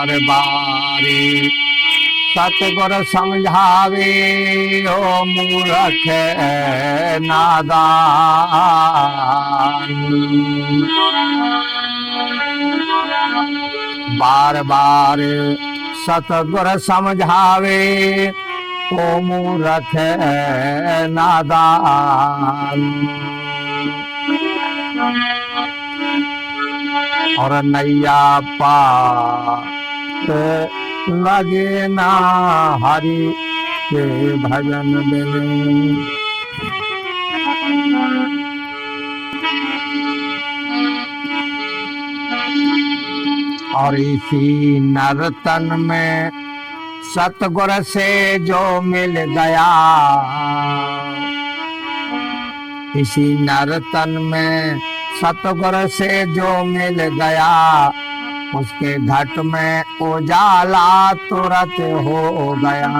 बार बार सतगुर समझावे हो मूर्ख नादान। बार बार सतगुर समझावे ओ मूर्ख नादान। और नैया पार लगे ना हरि के भजन बिन। और इसी नर्तन में सतगुर से जो मिल गया, इसी नर्तन में सतगुर से जो मिल गया, उसके घट में उजाला तुरंत हो गया।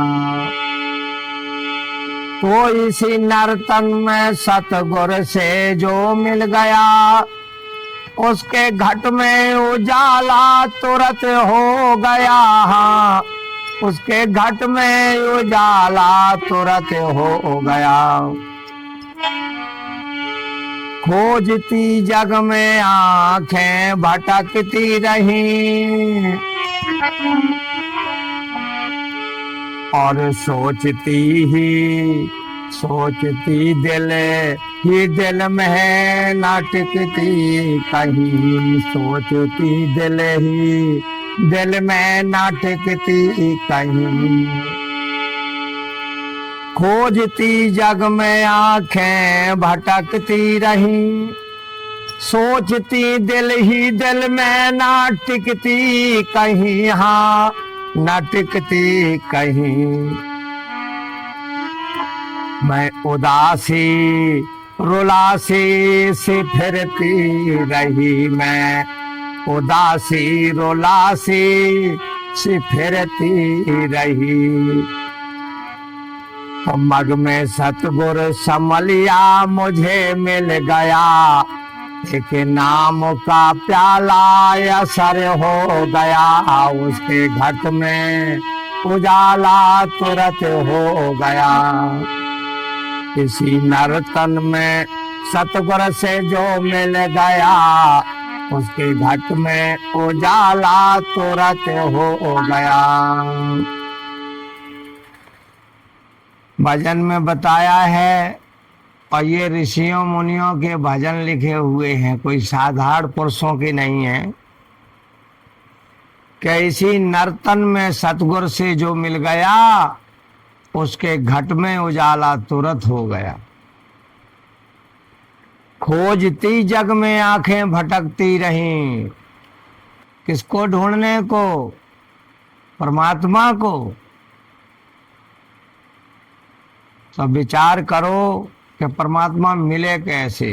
तो इसी नर्तन में सतगुर से जो मिल गया, उसके घट में उजाला तुरंत हो गया। उसके घट में उजाला तुरंत हो गया। खोजती जग में आंखें भटकती रही, और सोचती दिल ही दिल में ना टिकती कहीं। सोचती दिल ही दिल में ना टिकती कहीं। खोजती जग में आंखें भटकती रही, सोचती दिल ही दिल में ना टिकती कहीं। हाँ, ना टिकती कहीं। मैं उदासी रुलासी से फिरती रही, मैं उदासी रुलासी से फिरती रही। मग में सतगुर समलिया मुझे मिल गया, एक नाम का प्याला असर हो गया। उसके घट में उजाला तुरंत हो गया। इसी नर्तन में सतगुर से जो मिल गया, उसके घट में उजाला तुरंत हो गया। भजन में बताया है, और ये ऋषियों मुनियों के भजन लिखे हुए हैं, कोई साधारण पुरुषों के नहीं है। कैसी नर्तन में सतगुर से जो मिल गया, उसके घट में उजाला तुरंत हो गया। खोजती जग में आंखें भटकती रहीं, किसको ढूंढने को? परमात्मा को। तो विचार करो कि परमात्मा मिले कैसे।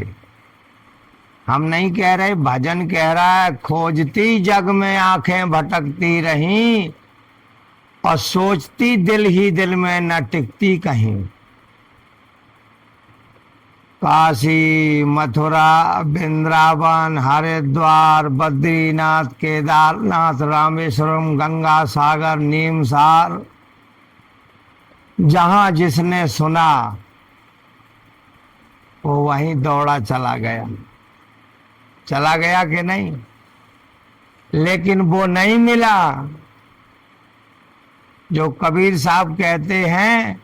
हम नहीं कह रहे, भजन कह रहा है। खोजती जग में आंखें भटकती रहीं, और सोचती दिल ही दिल में न टिकती कहीं। काशी, मथुरा, वृंदावन, हरिद्वार, बद्रीनाथ, केदारनाथ, रामेश्वरम, गंगा सागर, नीमसार, जहां जिसने सुना वो वहीं दौड़ा चला गया। चला गया कि नहीं? लेकिन वो नहीं मिला। जो कबीर साहब कहते हैं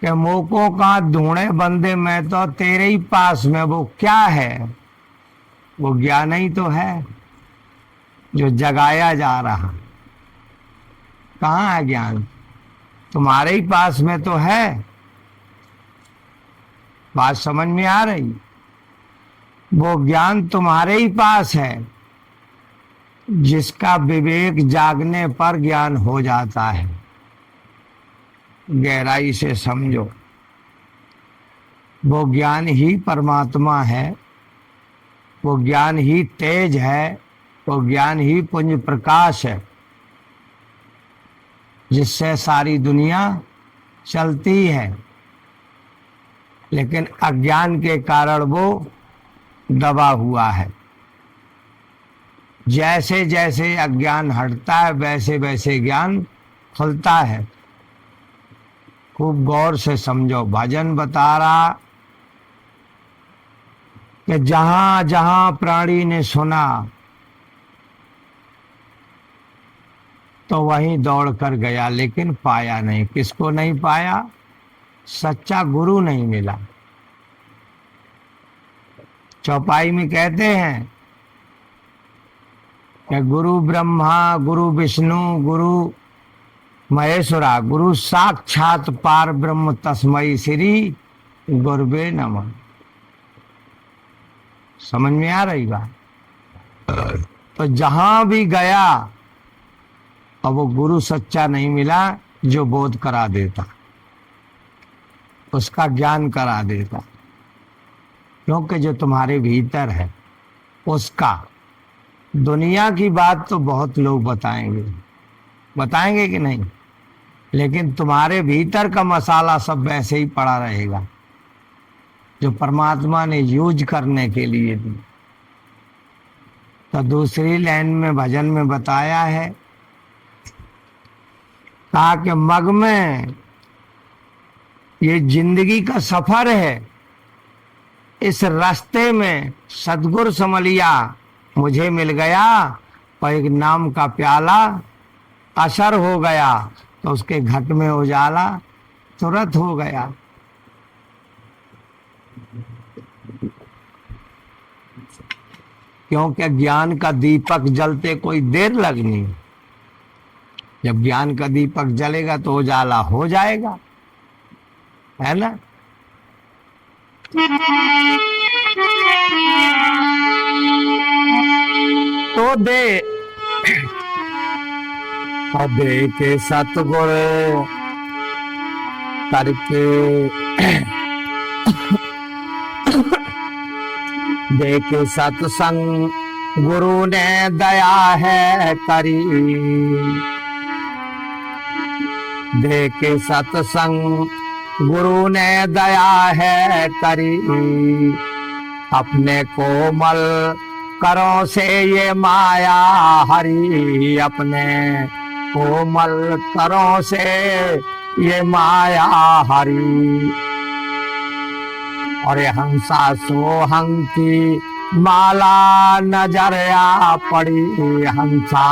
कि मोको का ढूंढे बंदे, मैं तो तेरे ही पास में। वो क्या है? वो ज्ञान ही तो है जो जगाया जा रहा। कहाँ है ज्ञान? तुम्हारे ही पास में तो है। बात समझ में आ रही? वो ज्ञान तुम्हारे ही पास है, जिसका विवेक जागने पर ज्ञान हो जाता है। गहराई से समझो, वो ज्ञान ही परमात्मा है, वो ज्ञान ही तेज है, वो ज्ञान ही पुंज प्रकाश है, जिससे सारी दुनिया चलती है। लेकिन अज्ञान के कारण वो दबा हुआ है। जैसे जैसे अज्ञान हटता है वैसे वैसे ज्ञान खुलता है। खूब गौर से समझो। भजन बता रहा कि जहां जहां प्राणी ने सुना तो वहीं दौड़ कर गया, लेकिन पाया नहीं। किसको नहीं पाया? सच्चा गुरु नहीं मिला। चौपाई में कहते हैं कि गुरु ब्रह्मा गुरु विष्णु गुरु महेश्वरा गुरु साक्षात पार ब्रह्म तस्मै श्री गुरुवे नमः। समझ में आ रही बात? तो जहां भी गया और वो गुरु सच्चा नहीं मिला जो बोध करा देता, उसका ज्ञान करा देता, क्योंकि जो तुम्हारे भीतर है उसका। दुनिया की बात तो बहुत लोग बताएंगे कि नहीं, लेकिन तुम्हारे भीतर का मसाला सब वैसे ही पड़ा रहेगा जो परमात्मा ने यूज करने के लिए दी। तो दूसरी लाइन में भजन में बताया है, कहा कि मग में ये जिंदगी का सफर है, इस रास्ते में सतगुरु समलिया मुझे मिल गया और एक नाम का प्याला असर हो गया, तो उसके घट में उजाला तुरंत हो गया। क्योंकि ज्ञान का दीपक जलते कोई देर लगनी। जब ज्ञान का दीपक जलेगा तो उजाला हो जाएगा, है ना? तो दे के सतगुर करके दे के सत्संग गुरु ने दया है करी। दे के सत्संग गुरु ने दया है करी, अपने कोमल करों से ये माया हरी। अपने कोमल करों से ये माया हरी। और हंसा सोहंग की माला नजर आ पड़ी। हंसा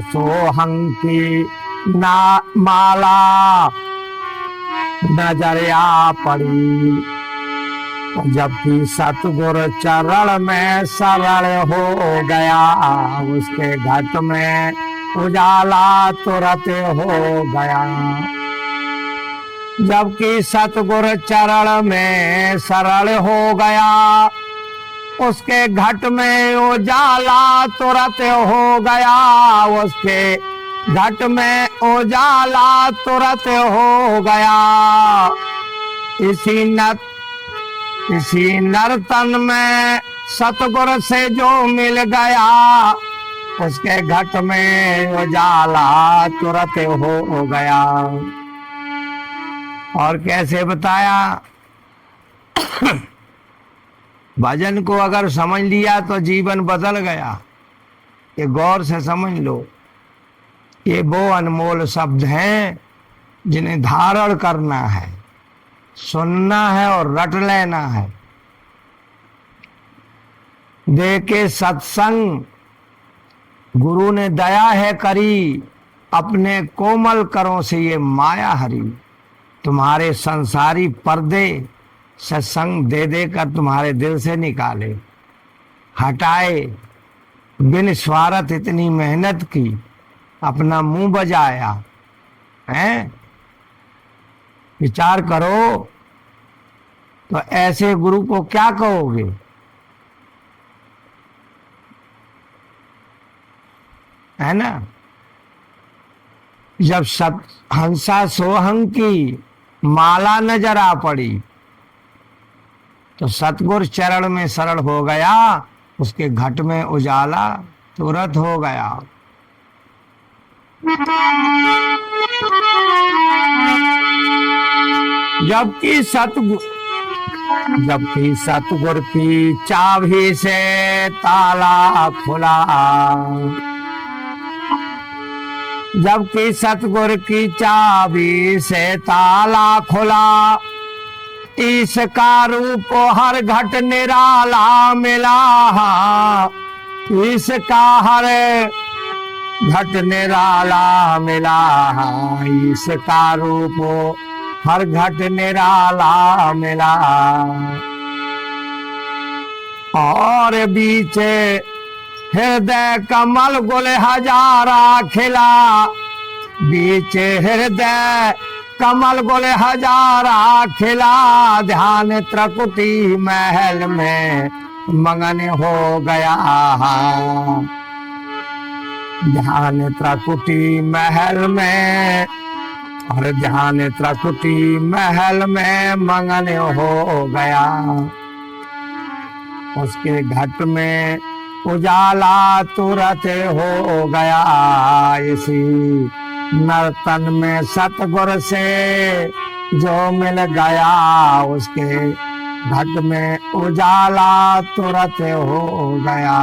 सोहंग की ना माला नजर आ पड़ी। जबकि सतगुरु चरण में सरल हो गया, उसके घट में उजाला तुरंत हो गया। जबकि सतगुरु चरण में सरल हो गया, उसके घट में उजाला तुरंत हो गया। उसके घट में उजाला तुरंत हो गया। इसी नर्तन में सतगुरु से जो मिल गया, उसके घट में उजाला तुरंत हो गया। और कैसे बताया? भजन को अगर समझ लिया तो जीवन बदल गया। ये गौर से समझ लो, ये वो अनमोल शब्द हैं जिन्हें धारण करना है, सुनना है और रट लेना है। दे के सत्संग गुरु ने दया है करी, अपने कोमल करों से ये माया हरी। तुम्हारे संसारी पर्दे सत्संग दे देकर तुम्हारे दिल से निकाले, हटाए। बिन स्वार्थ इतनी मेहनत की, अपना मुंह बजाया है। विचार करो तो ऐसे गुरु को क्या कहोगे? है ना? जब हंसा सोहंग की माला नजर आ पड़ी तो सतगुरु चरण में सरल हो गया, उसके घट में उजाला तुरंत हो गया। जबकि जबकि सतगुर की चाबी से ताला खुला, जबकि सतगुर की चाबी से ताला खुला, इसका रूप हर घट निराला मिला, इसका हर घट निराला मिला, इसका रूप हर घट निराला मिला। और बीच हृदय कमल गुल हजारा खिला, बीच हृदय कमल गुल हजारा खिला, ध्यान त्रिकुटी महल में मगन हो गया, ध्यान त्रिकुटी महल में, और ध्यान त्रिकुटी महल में मगन हो गया। उसके घट में उजाला तुरंत हो गया, इसी नर्तन में सतगुर से जो मिल गया, उसके घट में उजाला तुरंत हो गया।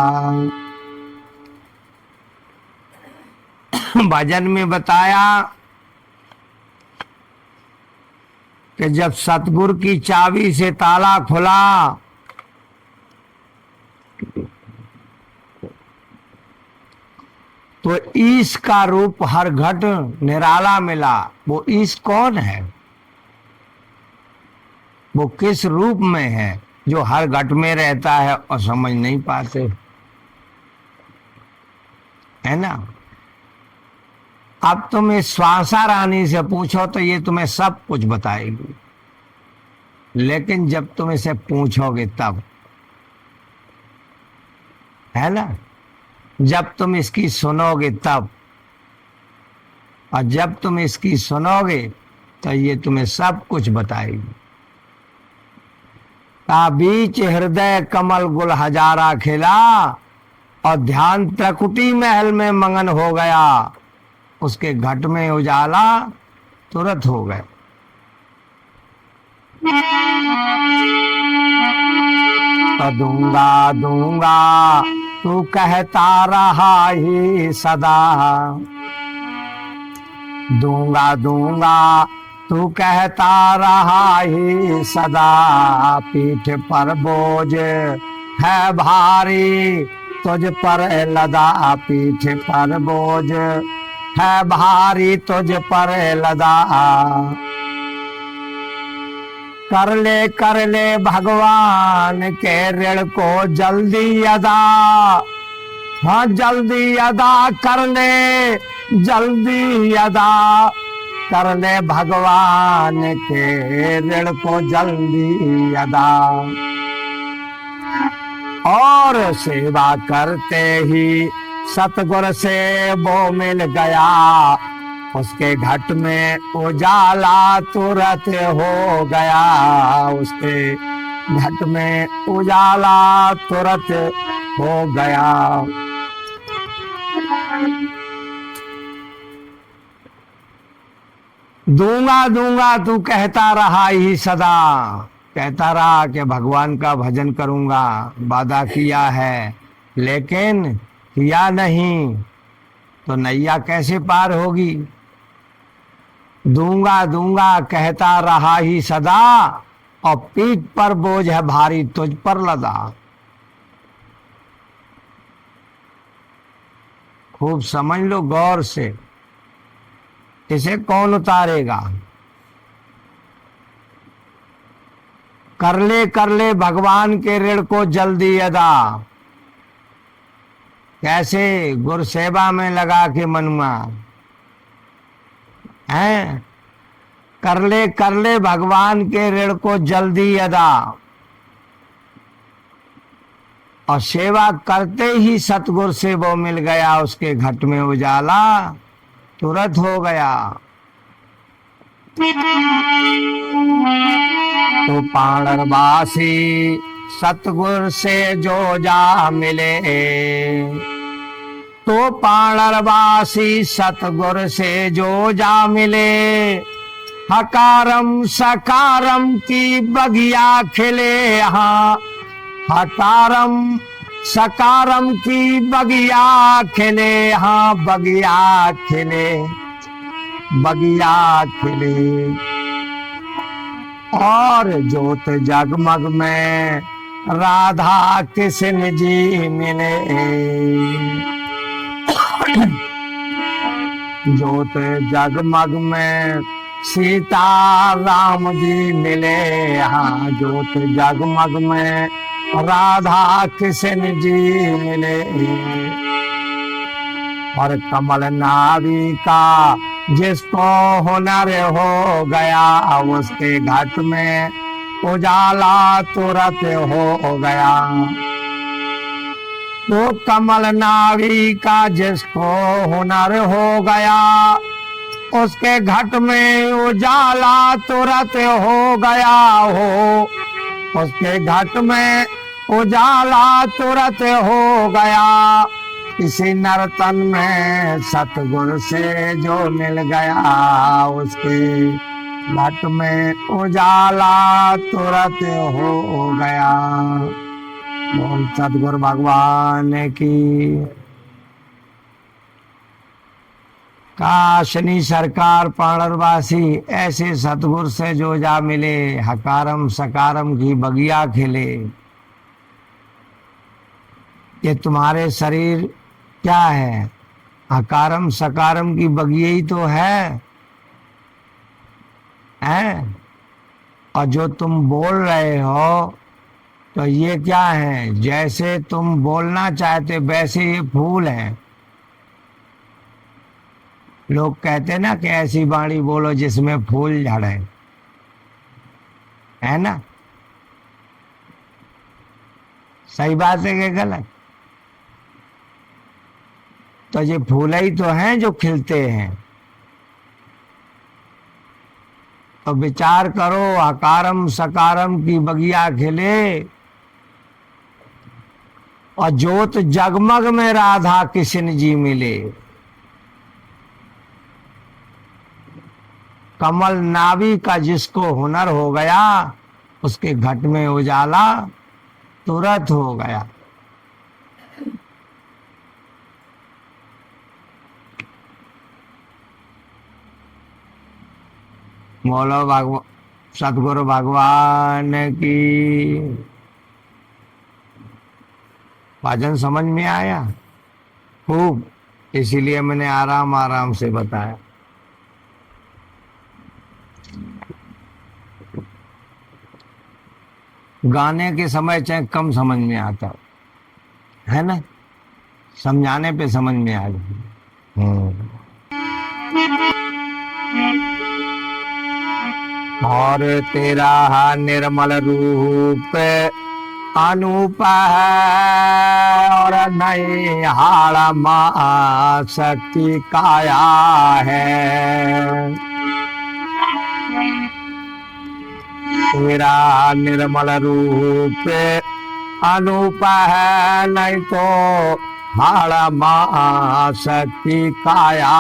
भजन में बताया कि जब सतगुर की चाबी से ताला खुला तो ईश का रूप हर घट निराला मिला। वो ईश कौन है, वो किस रूप में है जो हर घट में रहता है और समझ नहीं पाते, है ना। अब तुम इस श्वासा रानी से पूछो तो ये तुम्हें सब कुछ बताएगी, लेकिन जब तुम इसे पूछोगे तब, है ना, जब तुम इसकी सुनोगे तब, और जब तुम इसकी सुनोगे तो ये तुम्हें सब कुछ बताएगी। बीच हृदय कमल गुल हजारा खिला, और ध्यान त्रिकुटी महल में मगन हो गया, उसके घट में उजाला तुरंत हो गया। तो दूंगा दूंगा तू कहता रहा ही सदा, दूंगा दूंगा तू कहता रहा ही सदा, पीठ पर बोझ है भारी तुझ पर लदा, पीठ पर बोझ है भारी तुझ पर लदा। कर ले भगवान के ऋण को जल्दी अदा, हाँ जल्दी अदा कर ले, जल्दी अदा कर ले भगवान के ऋण को जल्दी अदा। और सेवा करते ही सतगुर से वो मिल गया, उसके घट में उजाला तुरंत हो गया, उसके घट में उजाला तुरंत हो गया। दूंगा दूंगा तू कहता रहा ही सदा, कहता रहा कि भगवान का भजन करूंगा, वादा किया है, लेकिन किया नहीं तो नैया कैसे पार होगी। दूंगा दूंगा कहता रहा ही सदा, और पीठ पर बोझ है भारी तुझ पर लदा। खूब समझ लो गौर से, इसे कौन उतारेगा। कर ले भगवान के ऋण को जल्दी अदा, कैसे गुरु सेवा में लगा के मनुआ है। कर ले भगवान के ऋण को जल्दी अदा, और सेवा करते ही सतगुर से वो मिल गया, उसके घट में उजाला तुरंत हो गया। तो पाणरवासी सतगुर से जो जा मिले, तो पाणरवासी सतगुर से जो जा मिले, हकारम सकारम की बगिया खिले, हाँ हकारम सकारम की बगिया खिले, हाँ बगिया खिले, बगिया खिले। और ज्योत जगमग में राधा कृष्ण जी मिले, ज्योत जगमग में सीता राम जी मिले, हाँ ज्योत जगमग में राधा कृष्ण जी मिले। और कमल नावी का जिसको हुनर हो गया, उसके घट में उजाला तुरंत हो गया। तो कमल नावी का जिसको हुनर हो गया, उसके घट में उजाला तुरंत हो गया हो, उसके घट में उजाला तुरंत हो गया। किसी नर्तन में सतगुरु से जो मिल गया, उसके घट में उजाला तुरंत हो गया। बोल सतगुरु भगवान की। काशनी सरकार पाणरवासी ऐसे सतगुरु से जो जा मिले, हकारम सकारम की बगिया खिले। ये तुम्हारे शरीर क्या है? हकारम सकारम की बगिया ही तो है, हैं? और जो तुम बोल रहे हो तो ये क्या है? जैसे तुम बोलना चाहते वैसे ये फूल हैं। लोग कहते ना कि ऐसी वाणी बोलो जिसमें फूल झड़े, है ना? सही बात है कि गलत? तो ये फूल ही तो हैं जो खिलते हैं। तो विचार करो, हकारम सकारम की बगिया खिले और ज्योत जगमग में राधा कृष्ण जी मिले। कमल नावी का जिसको हुनर हो गया, उसके घट में उजाला तुरंत हो गया। बोलो भगवान सतगुरु भगवान की। भजन समझ में आया खूब, इसीलिए मैंने आराम आराम से बताया। गाने के समय चाहे कम समझ में आता है ना, समझाने पे समझ में आ जाए। और तेरा निर्मल रूप अनूप है, और नहीं हाड़ा मा शक्ति काया है। तेरा निर्मल रूप अनूप है, नहीं तो हाड़ा मा शक्ति काया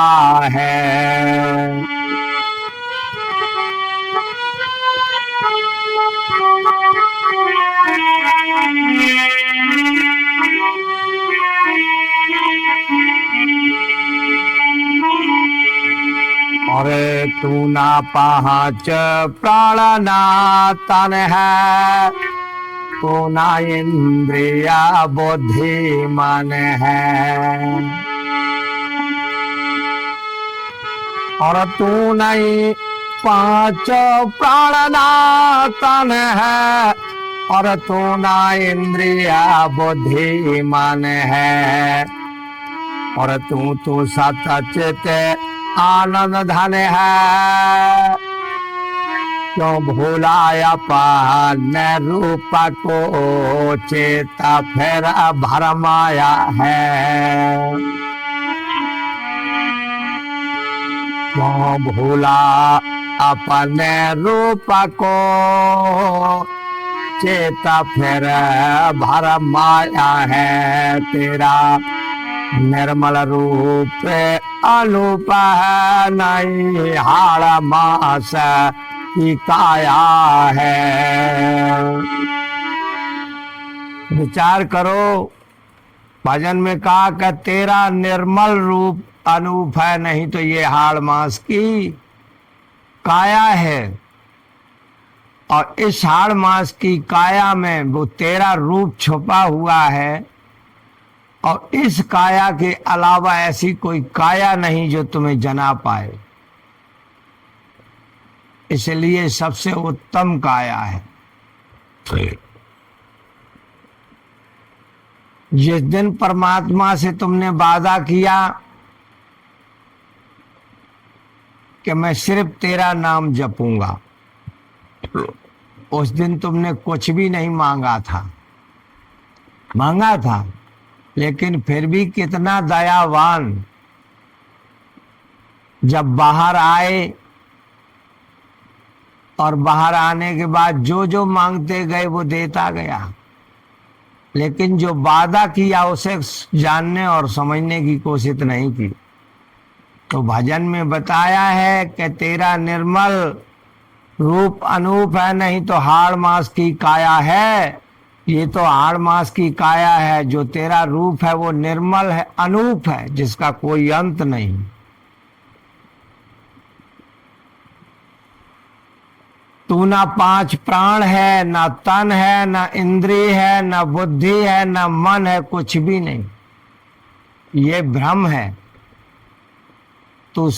है। और तू ना पहुँच प्राण ना तन है, तू ना इंद्रिया बुद्धि मन है। और तू नहीं पांच प्राण ना तन है, और तू ना इंद्रिया बुद्धि मन है। और तू तो सतचित आनंद धन है, क्यों भूलाया पान रूप को चेता फिर भरमाया है। क्यों भूला अपने रूप को चेता फिर भरमाया है। तेरा निर्मल रूप अनूप है, नहीं हाड़ मास की काया है। विचार करो, भजन में कहा कि तेरा निर्मल रूप अनूप है, नहीं तो ये हाड़ मास की काया है। और इस हाड़ मास की काया में वो तेरा रूप छुपा हुआ है, और इस काया के अलावा ऐसी कोई काया नहीं जो तुम्हें जना पाए, इसलिए सबसे उत्तम काया है। जिस दिन परमात्मा से तुमने वादा किया कि मैं सिर्फ तेरा नाम जपूंगा, उस दिन तुमने कुछ भी नहीं मांगा था, लेकिन फिर भी कितना दयावान, जब बाहर आए और बाहर आने के बाद जो जो मांगते गए वो देता गया, लेकिन जो वादा किया उसे जानने और समझने की कोशिश नहीं की। तो भजन में बताया है कि तेरा निर्मल रूप अनूप है, नहीं तो हाड़ मास की काया है। ये तो हाड़ मास की काया है, जो तेरा रूप है वो निर्मल है, अनूप है, जिसका कोई अंत नहीं। तू ना 5 प्राण है, ना तन है, ना इंद्रिय है, ना बुद्धि है, ना मन है, कुछ भी नहीं। ये भ्रम है। तू